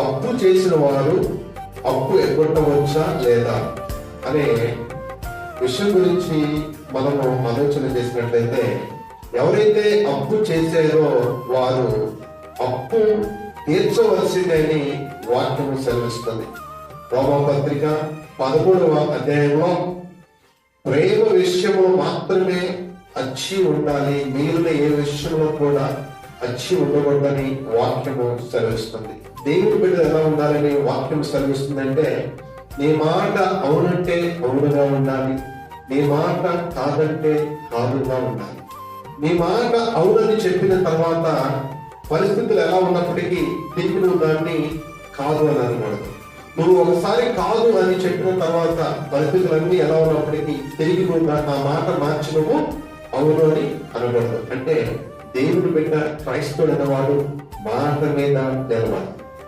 అప్పు చేసిన వారు అప్పు ఎగ్గొట్టవచ్చా లేదా అనే విషయం గురించి మనము ఆలోచన చేసినట్లయితే, ఎవరైతే అప్పు చేశారో వారు అప్పు తీర్చవలసిందని వాక్యము సెలవిస్తుంది. రోమపత్రిక 13వ అధ్యాయంలో ప్రేమ విషయంలో మాత్రమే అచ్చి ఉండాలి, మిగిలిన ఏ విషయంలో కూడా అచ్చి ఉండకూడదని వాక్యము సెలవిస్తుంది. దేవుని బిడ్డలు ఎలా ఉండాలని వాక్యం సెలవిస్తుందంటే, నీ మాట అవునంటే అవునుగా ఉండాలి, నీ మాట కాదంటే కాదుగా ఉండాలి. నీ మాట అవునని చెప్పిన తర్వాత పరిస్థితులు ఎలా ఉన్నప్పటికీ తిరిగి నువ్వు దాన్ని కాదు అని అనకూడదు. నువ్వు ఒకసారి కాదు అని చెప్పిన తర్వాత పరిస్థితులన్నీ ఎలా ఉన్నప్పటికీ తిరిగి నువ్వు ఆ మాట మార్చి నువ్వు అవును అని అనకూడదు. అంటే దేవుడు బిడ్డ క్రైస్తవుడు అనేవాడు మాట మీద నిలవాలి.